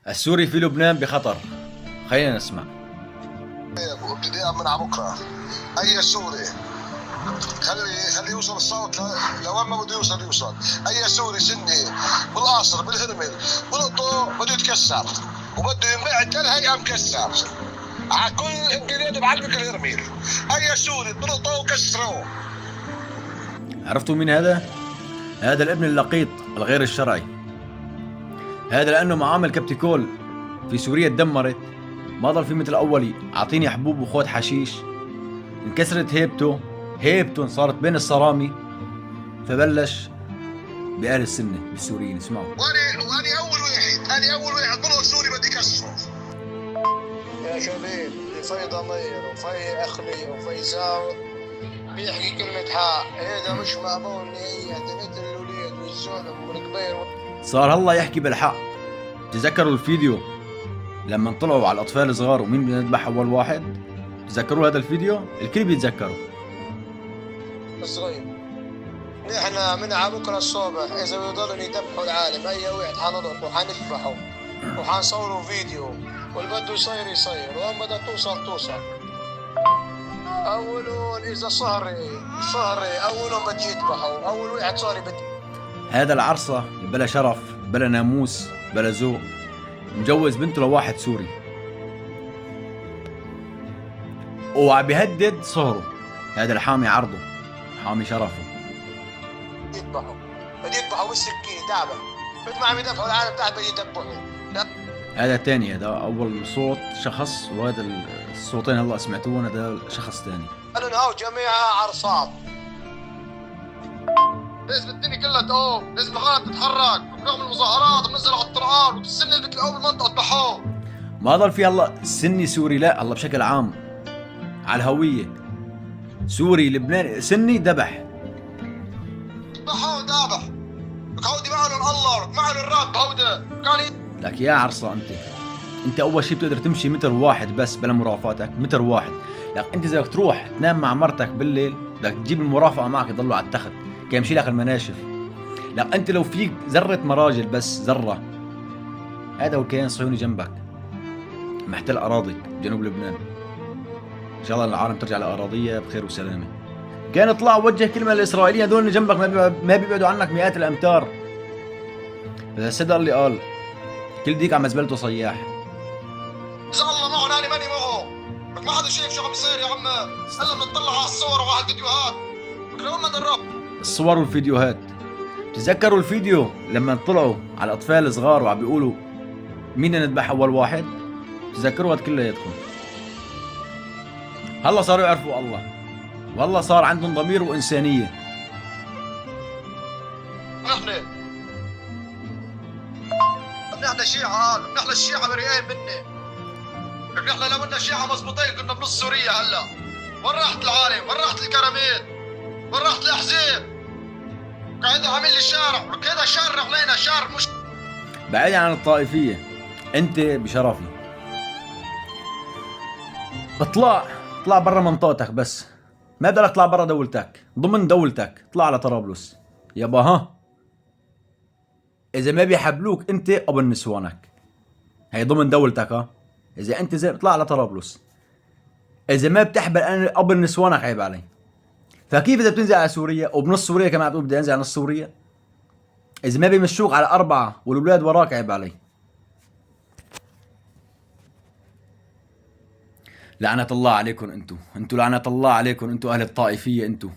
السوري في لبنان بخطر. خلينا نسمع. ابتداء من على بكره اي سوري خلي يوصل الصوت لوين ما بده يوصل. اي سوري سني بالقصر بالهرمل بلقطه بده يتكسر وبده ينبعد للهيئه مكسر على كل امكانياته بعلبك الهرمل. اي سوري بلقطه وكسروه. عرفتوا مين هذا؟ هذا الابن اللقيط الغير الشرعي. هذا لانه معامل كبتيكول في سوريا تدمرت، ما ضل في مثل اولي اعطيني حبوب وخود حشيش. انكسرت هيبته صارت بين الصرامي، فبلش بأهل السنة بالسوريين. اسمعوا. وانا اول واحد بلغ سوري بدي كسره. يا شباب في ضمير وفي اخلي وفي زاوي بيحكي كلمة حق. هذا مش مقبول نهائيا. مثل الوليد والزلم والكبير صار هلا يحكي بالحق. تذكروا الفيديو لما طلعوا على الاطفال الصغار ومين بيذبح اول واحد؟ تذكروا هذا الفيديو؟ الكل بيتذكروا. صغير. نحن من على بكره الصبح اذا بيضلوا يذبحوا العالم اي واحد حنضربه وحنذبحه وحنصوروا فيديو واللي بده يصير وين بدها توصل. اولهم اذا صهري اولهم بده يذبحوا. اول واحد صار هذا العرصة بلا شرف بلا ناموس بلا ذوق، مجوز بنته لواحد سوري وعم بيهدد صهره. هذا الحامي عرضه، حامي شرفه. بده يذبحوا بالسكين تعبه مثل ما عم يذبحوا العالم تحت بده يذبحوا. هذا الثاني، هذا اول صوت شخص، وهذا الصوتين هلا سمعتوهم هذا شخص ثاني. قالوا هاو جميعها عرصات. لازم الدنيا كلها تقوم، لازم الغرب تتحرك، بنعمل مظاهرات وبننزل على الطرقان وبالسنه اللي بتلاقوه بالمنطقه تذبحوه. ما ضل في هلا سني سوري، لا هلا بشكل عام على الهويه سوري لبناني سني ذبح. ذبحوه ذابح. هودي معهم الله معهم الرب هودا كان لك يا عرصة انت اول شيء بتقدر تمشي متر واحد بس بلا مرافقاتك، متر واحد. لك انت اذا بدك تروح تنام مع مرتك بالليل بدك تجيب المرافقه معك يضلوا على التخت كي يمشي لك المناشف. لك انت لو فيك ذره مراجل بس ذره، هذا هو كيان صهيوني جنبك محتل اراضي جنوب لبنان. ان شاء الله العالم ترجع لاراضيه بخير وسلامه. كان اطلع ووجه كلمه للاسرائيليين هذول اللي جنبك ما بيبعدوا عنك مئات الامتار. هذا السيد اللي قال كل ديك عم زبلته صياح. اذا الله معه انا ماني معه. لك ما حدا شايف شو عم يصير يا عم. هلا بنطلع على الصور وعلى الفيديوهات. لك لو ما درب الصور والفيديوهات. تذكروا الفيديو لما طلعوا على الاطفال الصغار وعم بيقولوا مين نذبح اول واحد؟ تذكروا هاد كلياتكم. هلا صاروا يعرفوا الله، والله صار عندهم ضمير وانسانيه. نحن شيعة نحن الشيعة بريئين مني. نحن لو قلنا شيعة مزبوطين كنا بنص سوريا هلا. وين راحت العالم؟ وين راحت الكراميل؟ وين راحت الاحزاب؟ قاعد عامل لي شارع، وكذا شارع علينا شارع مش بعيد عن الطائفيه، انت بشرفي اطلع برا منطقتك، بس ما بدك تطلع برا دولتك، ضمن دولتك اطلع على طرابلس يابا. ها اذا ما بيحبلوك انت قبل نسوانك، هي ضمن دولتك. ها اذا انت زي اطلع على طرابلس. اذا ما بتحبل انا قبل نسوانك عيب علي. فكيف اذا بتنزل على سوريا وبنص سوريا كمان بتقول بدي انزل على نص سوريا؟ اذا ما بيمشوك على 4 والولاد وراك عيب علي. لعنة الله عليكم انتو لعنة الله عليكم انتو اهل الطائفية انتو.